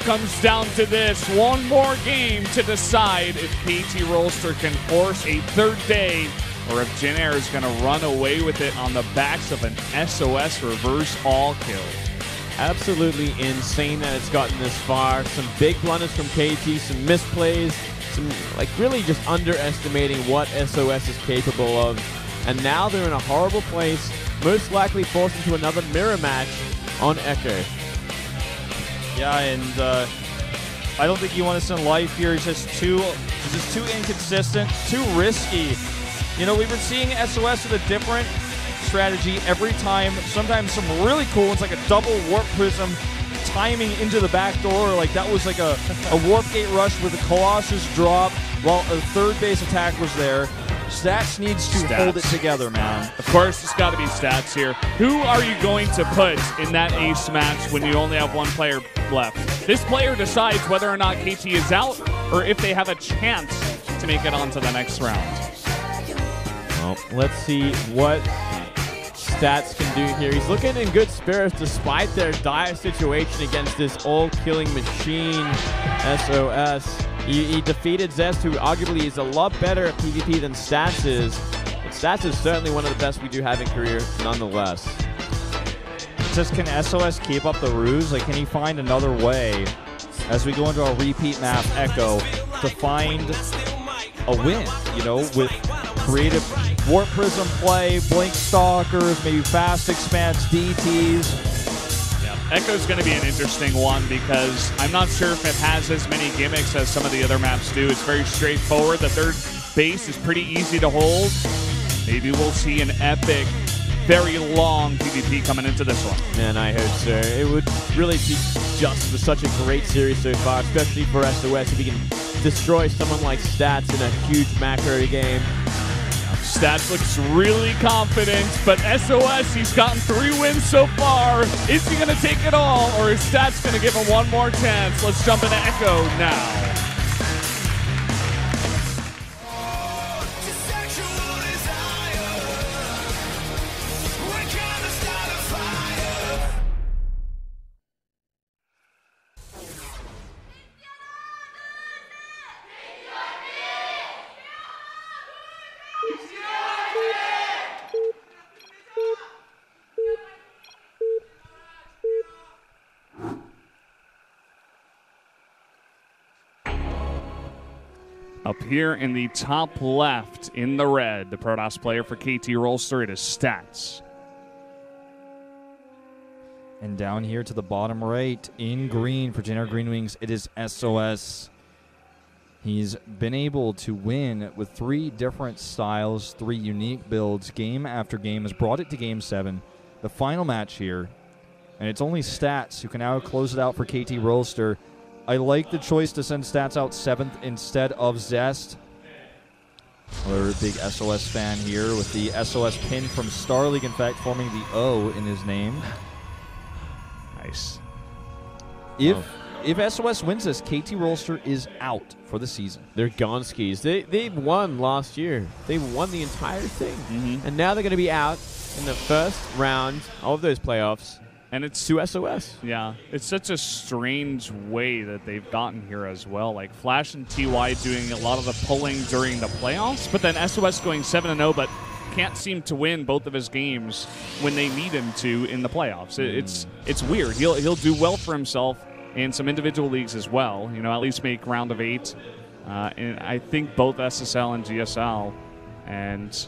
comes down to this. One more game to decide if KT Rolster can force a third day or if Jin Air is going to run away with it on the backs of an SOS reverse all kill. Absolutely insane that it's gotten this far. Some big blunders from KT, some misplays, some really just underestimating what SOS is capable of. And now they're in a horrible place, most likely forced into another mirror match on Echo. Yeah, and I don't think you want to send life here. He's just too inconsistent, too risky. You know, we've been seeing SOS with a different strategy every time. Sometimes some really cool ones, like a double warp prism timing into the back door. Like that was like a warp gate rush with a Colossus drop while a third base attack was there. Stats needs to hold it together, man. Of course, it's got to be Stats here. Who are you going to put in that ace match when you only have one player left? This player decides whether or not KT is out or if they have a chance to make it onto the next round. Well, let's see what Stats can do here. He's looking in good spirits despite their dire situation against this all-killing machine SOS. He defeated Zest, who arguably is a lot better at PvP than Stats is. But Stats is certainly one of the best we do have in career, nonetheless. Just can SOS keep up the ruse? Like, can he find another way as we go into our repeat map, Echo, to find a win, you know, with creative Warp Prism play, Blink Stalkers, maybe fast expanse DTs. Echo's going to be an interesting one because I'm not sure if it has as many gimmicks as some of the other maps do. It's very straightforward. The third base is pretty easy to hold. Maybe we'll see an epic, very long PvP coming into this one. Man, I hope so. It would really be just for such a great series so far, especially for SOS, if he can destroy someone like Stats in a huge macro game. Stats looks really confident, but SOS, he's gotten 3 wins so far. Is he going to take it all, or is Stats going to give him one more chance? Let's jump into Echo now. Up here in the top left, in the red, the Protoss player for KT Rolster, it is Stats. And down here to the bottom right, in green for Jin Air Green Wings, it is SOS. He's been able to win with 3 different styles, 3 unique builds, game after game, has brought it to Game 7, the final match here. And it's only Stats who can now close it out for KT Rolster. I like the choice to send Stats out 7th instead of Zest. Another big SOS fan here with the SOS pin from Star League, in fact, forming the O in his name. Nice. If SOS wins this, KT Rolster is out for the season. They're gone skis. They won last year. They won the entire thing. And now they're going to be out in the first round of those playoffs. And it's to SOS. Yeah, it's such a strange way that they've gotten here as well. Like Flash and TY doing a lot of the pulling during the playoffs, but then SOS going 7-0, but can't seem to win both of his games when they need him to in the playoffs. It's weird. He'll do well for himself in some individual leagues as well. You know, at least make round of 8. And I think both SSL and GSL. And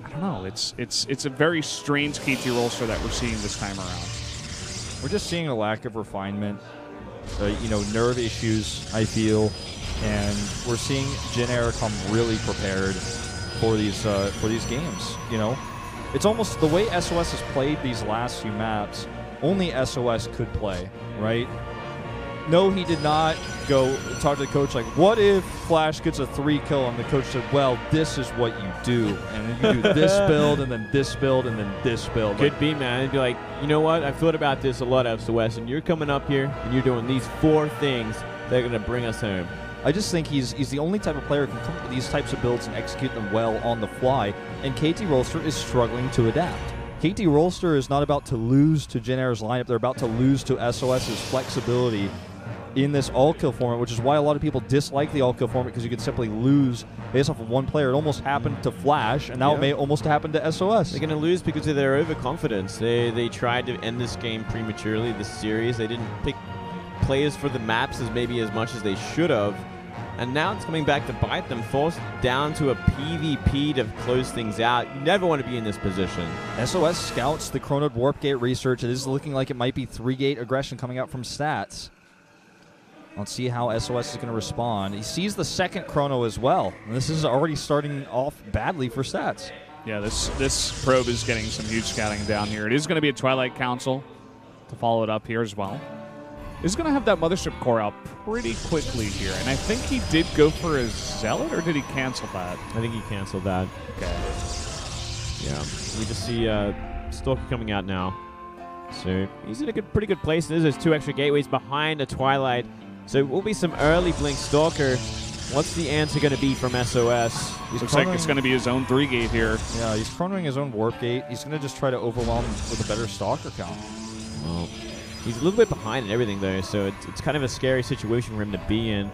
I don't know. It's a very strange KT Rolster that we're seeing this time around. We're just seeing a lack of refinement, you know, nerve issues, I feel, and we're seeing Jin Air come really prepared for these games. You know, it's almost the way SOS has played these last few maps. Only SOS could play, right? No, he did not go talk to the coach like, what if Flash gets a 3 kill? And the coach said, well, this is what you do. And you do this build, and then this build, and then this build. Could be, man. It'd be like, you know what? I've thought about this a lot, SOS, and you're coming up here, and you're doing these 4 things that are going to bring us home. I just think he's the only type of player who can come up with these types of builds and execute them well on the fly, and KT Rolster is struggling to adapt. KT Rolster is not about to lose to Jin Air's lineup. They're about to lose to SOS's flexibility in this all-kill format, which is why a lot of people dislike the all-kill format, because you could simply lose based off of one player. It almost happened to Flash, and now it may almost happen to SOS. They're going to lose because of their overconfidence. They tried to end this game prematurely, this series. They didn't pick players for the maps as much as they should have. And now it's coming back to bite them, forced down to a PvP to close things out. You never want to be in this position. SOS scouts the Chrono Warp Gate research. It is looking like it might be 3-gate aggression coming out from Stats. Let's see how SOS is going to respond. He sees the second Chrono as well. This is already starting off badly for Stats. Yeah, this probe is getting some huge scouting down here. It is going to be a Twilight Council to follow it up here as well. He's going to have that Mothership Core out pretty quickly here. And I think he did go for his Zealot, or did he cancel that? I think he canceled that. Okay. Yeah. We just see Stalker coming out now. So he's in a pretty good place. There's 2 extra gateways behind a Twilight. So it will be some early Blink Stalker. What's the answer going to be from SOS? Looks like it's going to be his own 3-gate here. Yeah, he's chronoing his own Warp Gate. He's going to just try to overwhelm with a better Stalker count. Well, he's a little bit behind in everything, though, so it's kind of a scary situation for him to be in.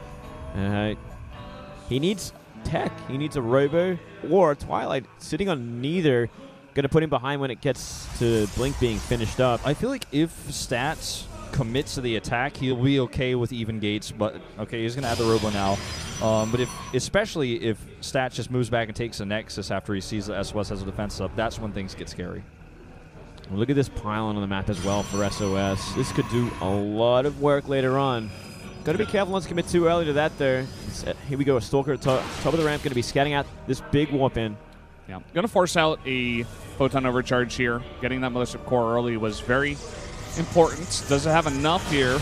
He needs tech. He needs a Robo or a Twilight. Sitting on neither, going to put him behind when it gets to Blink being finished up. I feel like if Stats commits to the attack, he'll be okay with even gates, but okay, he's going to add the Robo now. But especially if Stats just moves back and takes a Nexus after he sees that SOS has a defense up, that's when things get scary. Well, look at this pylon on the map as well for SOS. This could do a lot of work later on. Got to be careful not to commit too early to that there. Here we go, a Stalker at top of the ramp, going to be scouting out this big warp in. Yeah, going to force out a Photon Overcharge here. Getting that Mothership Core early was very important. Does it have enough here?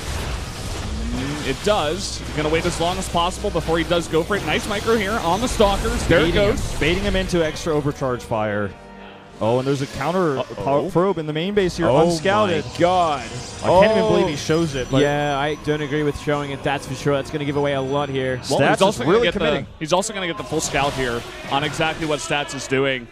It does. He's going to wait as long as possible before he does go for it. Nice micro here on the Stalkers. There it goes. Baiting him into extra overcharge fire. Oh, and there's a counter probe in the main base here, unscouted. Oh my God. I can't even believe he shows it. But yeah, I don't agree with showing it, that's for sure. That's going to give away a lot here. Well, Stats he's also really committing. He's also going to get the full scout here on exactly what Stats is doing.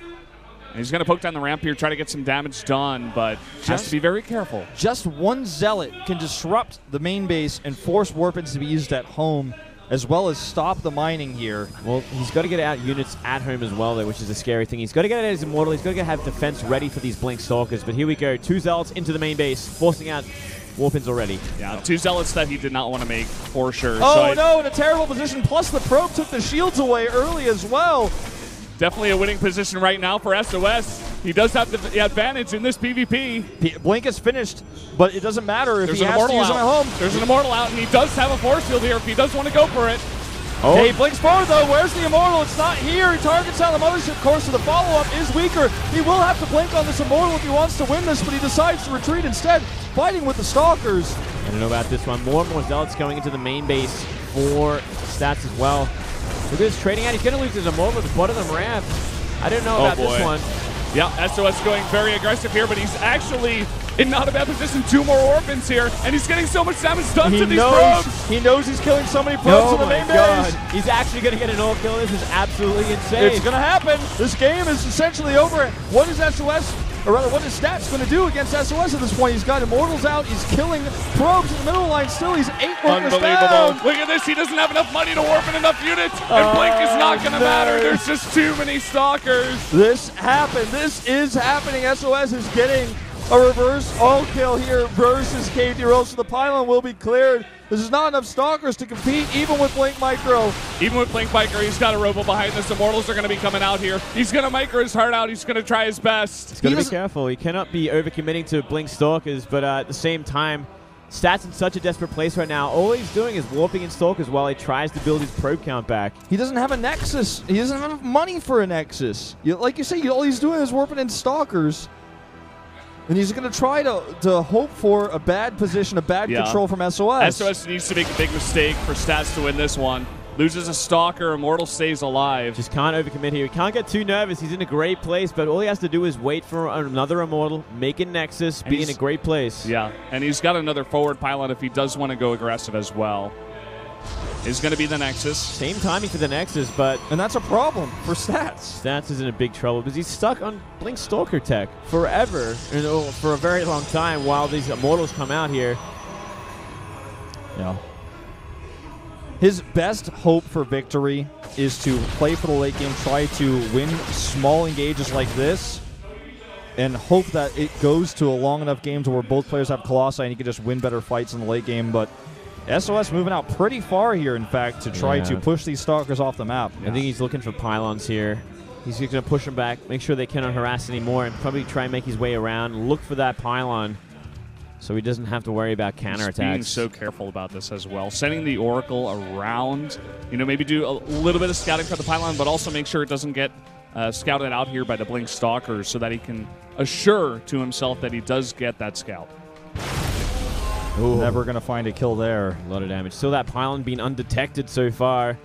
And he's going to poke down the ramp here, try to get some damage done, but has to be very careful. Just one Zealot can disrupt the main base and force warp-ins to be used at home, as well as stop the mining here. Well, he's got to get out units at home as well, though, which is a scary thing. He's got to get out his Immortal. He's got to have defense ready for these Blink Stalkers. But here we go. 2 Zealots into the main base, forcing out Warpins already. Yeah, 2 Zealots that he did not want to make, for sure. Oh, no, in a terrible position. Plus, the probe took the shields away early as well. Definitely a winning position right now for SOS. He does have the advantage in this PvP. Blink is finished, but it doesn't matter if There's he an has to Immortal use out. him at home. There's an Immortal out, and he does have a force field here if he does want to go for it. Oh. Hey, Blink's forward though. Where's the Immortal? It's not here. He targets down the Mothership Core, so the follow-up is weaker. He will have to blink on this Immortal if he wants to win this, but he decides to retreat instead, fighting with the Stalkers. I don't know about this one. More and more Zealots going into the main base for Stats as well. Look at this trading out. He's going to lose his Immortal at the bottom of the ramp. I don't know about this one. Yeah, SOS going very aggressive here, but he's actually in not a bad position. 2 more Orphans here, and he's getting so much damage done to these probes. He knows he's killing so many probes in the main base. He's actually going to get an ult kill. This is absolutely insane. It's going to happen. This game is essentially over. What is SOS, or rather, what is Stats going to do against SOS at this point? He's got Immortals out. He's killing probes in the middle line still. He's 8 workers down. Look at this. He doesn't have enough money to warp in enough units, and Blink is not going to matter. There's just too many Stalkers. This happened. This is happening. SOS is getting a reverse all kill here versus KD Rolls, so the pylon will be cleared. There's not enough Stalkers to compete, even with Blink Micro. Even with Blink Micro, he's got a Robo behind this. Immortals are going to be coming out here. He's going to micro his heart out. He's going to try his best. He's got to be careful. He cannot be overcommitting to Blink Stalkers, but at the same time, Stats in such a desperate place right now. All he's doing is warping in Stalkers while he tries to build his probe count back. He doesn't have a Nexus. He doesn't have enough money for a Nexus. Like you say, all he's doing is warping in Stalkers. And he's going to try to hope for a bad position, a bad control from SOS. SOS needs to make a big mistake for Stats to win this one. Loses a Stalker, Immortal stays alive. Just can't overcommit here. He can't get too nervous. He's in a great place, but all he has to do is wait for another Immortal, make a Nexus, be in a great place. Yeah, and he's got another forward pylon if he does want to go aggressive as well. Is going to be the Nexus. Same timing for the Nexus, but... And that's a problem for Stats. Stats is in a big trouble because he's stuck on Blink Stalker tech forever, for a very long time while these Immortals come out here. Yeah. His best hope for victory is to play for the late game, try to win small engages like this, and hope that it goes to a long enough game to where both players have Colossi and he can just win better fights in the late game. But SOS moving out pretty far here, in fact, to try to push these Stalkers off the map. I think he's looking for pylons here. He's going to push them back, make sure they cannot harass anymore, and probably try and make his way around, look for that pylon so he doesn't have to worry about counterattacks. He's being so careful about this as well. Sending the Oracle around, maybe do a little bit of scouting for the pylon, but also make sure it doesn't get scouted out here by the Blink Stalkers so that he can assure to himself that he does get that scout. Ooh. Never going to find a kill there. A lot of damage. Still that pylon being undetected so far.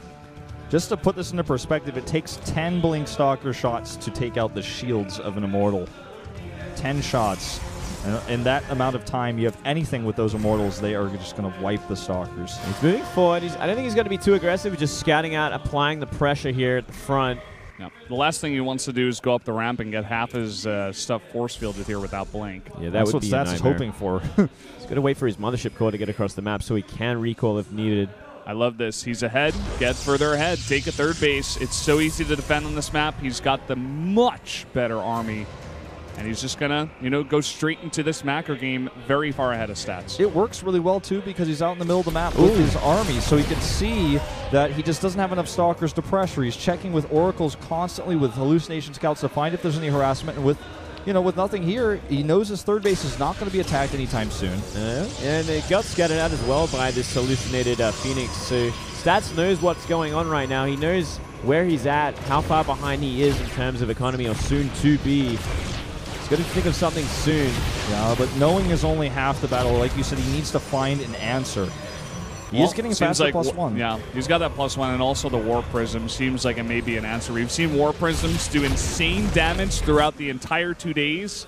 Just to put this into perspective, it takes 10 Blink Stalker shots to take out the shields of an Immortal. 10 shots. And in that amount of time, you have anything with those Immortals, they are just going to wipe the Stalkers. He's moving forward. I don't think he's going to be too aggressive. He's just scouting out, applying the pressure here at the front. Yeah. The last thing he wants to do is go up the ramp and get half his stuff force fielded here without Blink. Yeah, that's what Stats is hoping for. He's going to wait for his Mothership core to get across the map so he can recall if needed. I love this. He's ahead, gets further ahead, take a third base. It's so easy to defend on this map. He's got the much better army. And he's just going to, go straight into this macro game very far ahead of Stats. It works really well, too, because he's out in the middle of the map with his army, so he can see that he just doesn't have enough Stalkers to pressure. He's checking with Oracles constantly with Hallucination Scouts to find if there's any harassment. And with nothing here, he knows his third base is not going to be attacked anytime soon. And it got scattered out as well by this hallucinated Phoenix. So Stats knows what's going on right now. He knows where he's at, how far behind he is in terms of economy or soon to be. He's got to think of something soon. Yeah, but knowing is only half the battle. Like you said, he needs to find an answer. He is getting faster like +1. Yeah, he's got that +1, and also the War Prism seems like it may be an answer. We've seen War Prisms do insane damage throughout the entire 2 days.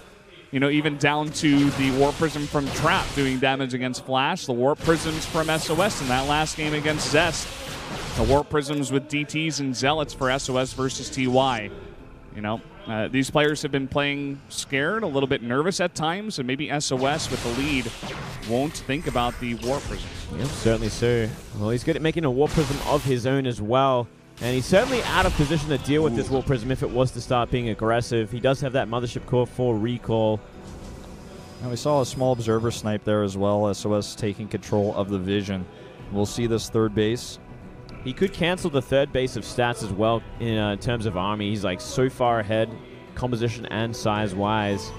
Even down to the War Prism from Trap doing damage against Flash, the War Prisms from SOS in that last game against Zest, the War Prisms with DTs and Zealots for SOS versus TY. These players have been playing scared, a little bit nervous at times, and maybe SOS with the lead won't think about the War Prisms. Yep, certainly so. Well, he's good at making a War Prism of his own as well. And he's certainly out of position to deal with this War Prism if it was to start being aggressive. He does have that Mothership core for recall. And we saw a small observer snipe there as well, SOS taking control of the vision. We'll see this third base. He could cancel the third base of Stats as well in terms of army. He's like so far ahead, composition and size-wise.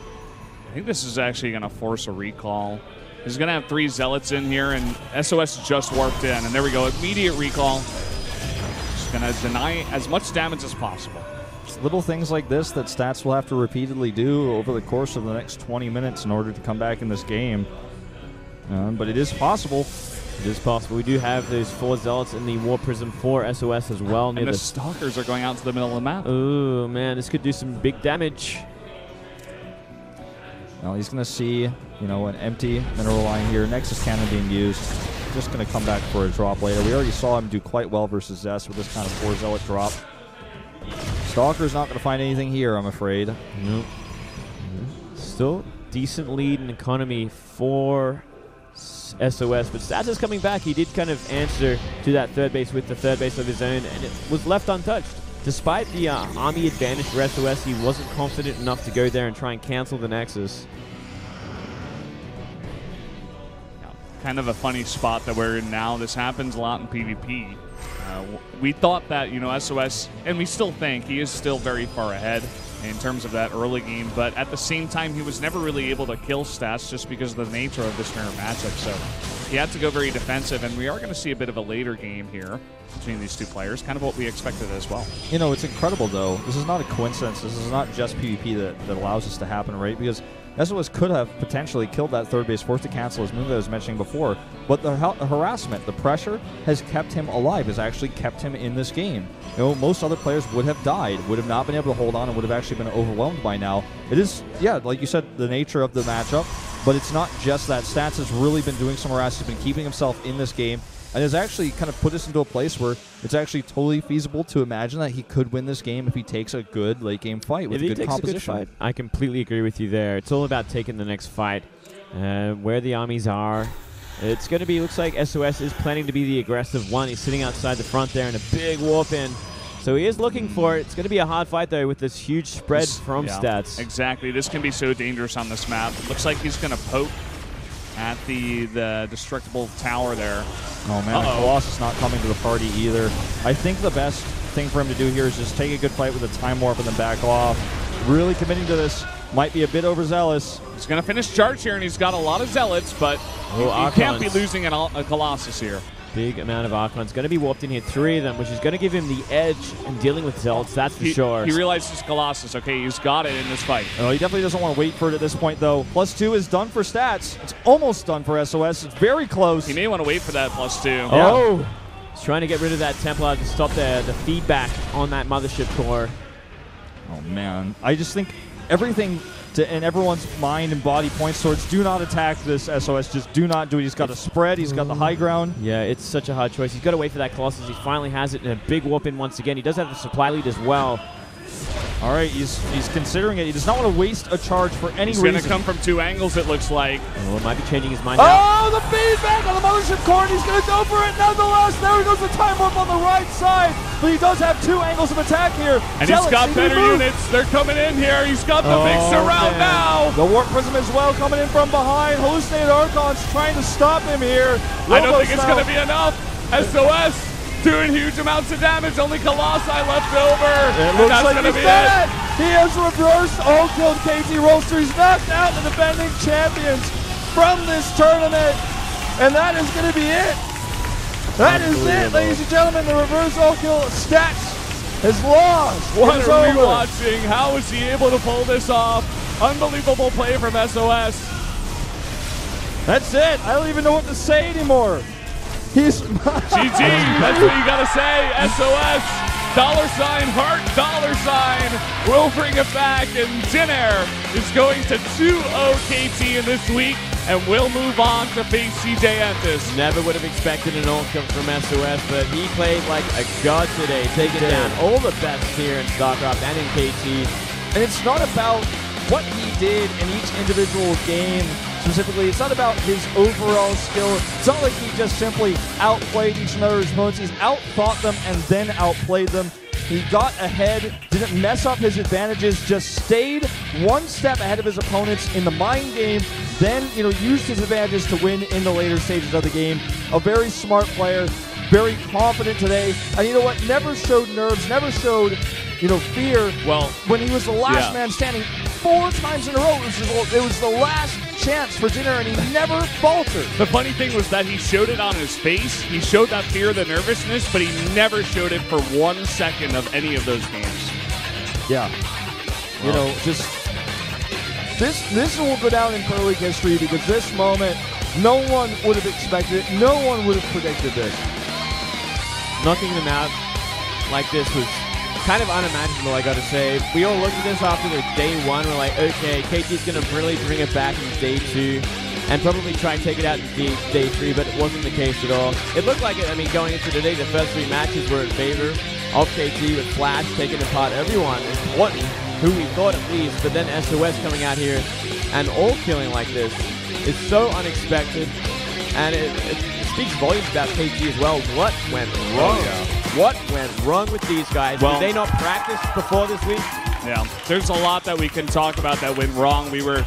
I think this is actually going to force a recall. He's going to have 3 Zealots in here, and SOS just warped in. And there we go, immediate recall. Just going to deny as much damage as possible. It's little things like this that Stats will have to repeatedly do over the course of the next 20 minutes in order to come back in this game. But it is possible. It is possible. We do have those 4 Zealots in the War Prism for SOS as well. And the Stalkers are going out to the middle of the map. Oh, man, this could do some big damage. Well, he's going to see, an empty mineral line here. Nexus cannon being used. Just going to come back for a drop later. We already saw him do quite well versus Zest with this kind of 4 Zealot drop. Stalker's not going to find anything here, I'm afraid. Nope. Still decent lead in economy for SOS, but Stats is coming back. He did kind of answer to that third base with the third base of his own, and it was left untouched. Despite the army advantage for SOS, he wasn't confident enough to go there and try and cancel the Nexus. Kind of a funny spot that we're in now. This happens a lot in PvP. We thought that, SOS, and we still think he is still very far ahead in terms of that early game, but at the same time, he was never really able to kill Stats just because of the nature of this mirror matchup. So he had to go very defensive, and we are going to see a bit of a later game here between these 2 players, kind of what we expected as well. It's incredible, though. This is not a coincidence. This is not just PvP that allows this to happen, right? Because SOS could have potentially killed that third base, forced to cancel his move that I was mentioning before. But the harassment, the pressure, has kept him alive, has actually kept him in this game. Most other players would have died, would have not been able to hold on, and would have actually been overwhelmed by now. It is, like you said, the nature of the matchup, but it's not just that. Stats has really been doing some harassment, has been keeping himself in this game, and has actually kind of put us into a place where it's actually totally feasible to imagine that he could win this game if he takes a good late-game fight with good composition. A good fight. I completely agree with you there. It's all about taking the next fight, where the armies are, It's going to be, looks like SOS is planning to be the aggressive one. He's sitting outside the front there in a big warp in. So he is looking for it. It's going to be a hard fight, though, with this huge spread from Stats. Exactly. This can be so dangerous on this map. Looks like he's going to poke at the destructible tower there. Oh, man, the Colossus not coming to the party either. I think the best thing for him to do here is just take a good fight with a time warp and then back off. Really committing to this. Might be a bit overzealous. He's going to finish charge here, and he's got a lot of Zealots, but he can't be losing a Colossus here. Big amount of Archons. Going to be warped in here, 3 of them, which is going to give him the edge in dealing with Zealots, that's for sure. He realizes Colossus. Okay, he's got it in this fight. Oh, he definitely doesn't want to wait for it at this point, though. +2 is done for Stats. It's almost done for SOS. It's very close. He may want to wait for that +2. Oh! Yeah. He's trying to get rid of that Templar to stop the feedback on that Mothership core. Oh, man. I just think everything in everyone's mind and body points towards do not attack this SOS. Just do not do it. He's got a spread. He's got the high ground. Yeah, it's such a hard choice. He's got to wait for that Colossus. He finally has it in a big warp in once again. He does have the supply lead as well. All right, he's considering it. He does not want to waste a charge for any reason. He's going to come from 2 angles, it looks like. Oh, it might be changing his mind now. Oh, the feedback on the Mothership core, and he's going to go for it nonetheless. There goes the time warp on the right side, but he does have 2 angles of attack here. And he's got better units. They're coming in here. He's got the mix around now. The Warp Prism as well coming in from behind. Hallucinated Archons trying to stop him here. I don't think it's going to be enough. SOS doing huge amounts of damage. Only Colossi left over. It looks like he's dead. He has reversed all-killed KT Roaster. He's knocked out the defending champions from this tournament. And that is going to be it. That is it, ladies and gentlemen. The reverse all-kill Stats has lost. What are we watching? How is he able to pull this off? Unbelievable play from SOS. That's it. I don't even know what to say anymore. He's GG, that's what you gotta say. SOS, $, heart, $. We'll bring it back, and Jinair is going to 2-0 KT in this week, and we'll move on to face CJ Entis. Never would have expected an all-kill from SOS, but he played like a god today, taking down all the best here in StarCraft and in KT. And it's not about what he did in each individual game. Specifically, it's not about his overall skill. It's not like he just simply outplayed each other's opponents. He's outthought them and then outplayed them. He got ahead, didn't mess up his advantages, just stayed 1 step ahead of his opponents in the mind game, then used his advantages to win in the later stages of the game. A very smart player, very confident today. And you know what? Never showed nerves, never showed fear. Well, when he was the last man standing 4 times in a row, it was the last chance for Jinair, and he never faltered. The funny thing was that he showed it on his face. He showed that fear, the nervousness, but he never showed it for 1 second of any of those games. Yeah. Just this will go down in Pro League history because this moment, no one would have expected it. No one would have predicted this. Knocking them out like this was kind of unimaginable, I gotta say. We all looked at this after the day 1. We're like, okay, KT's gonna really bring it back in day 2 and probably try and take it out in day 3, but it wasn't the case at all. It looked like it. I mean, going into today, the first 3 matches were in favor of KT with Flash taking apart everyone, important, who we thought at least, but then SOS coming out here and all killing like this. It's so unexpected, and it speaks volumes about KT as well. What went wrong? What went wrong with these guys? Did they not practice before this week? Yeah, there's a lot that we can talk about that went wrong. We were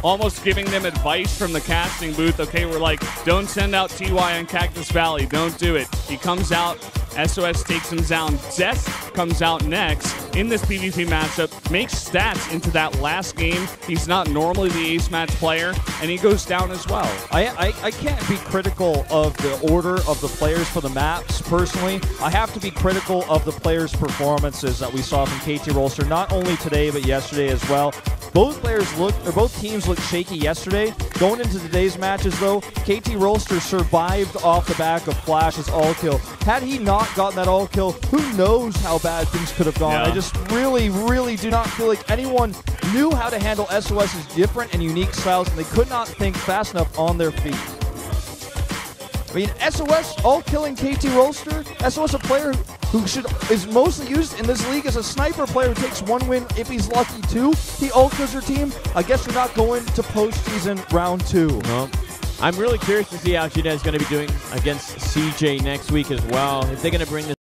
almost giving them advice from the casting booth. Okay, we're like, don't send out TY on Cactus Valley. Don't do it. He comes out. SOS takes him down. Des comes out next in this PvP matchup, makes Stats into that last game. He's not normally the ace match player, and he goes down as well. I can't be critical of the order of the players for the maps, personally. I have to be critical of the players' performances that we saw from KT Roaster, not only today, but yesterday as well. Both teams looked shaky yesterday. Going into today's matches, though, KT Roaster survived off the back of Flash's all-kill. Had he not gotten that all-kill, who knows how bad things could have gone. Yeah. I just really, really do not feel like anyone knew how to handle SOS's different and unique styles, and they could not think fast enough on their feet. I mean, SOS all-killing KT Roaster, SOS a player who is mostly used in this league as a sniper player who takes 1 win if he's lucky 2. He all-kills your team. I guess you're not going to postseason round 2. No. I'm really curious to see how Gina is going to be doing against CJ next week as well. If they're going to bring this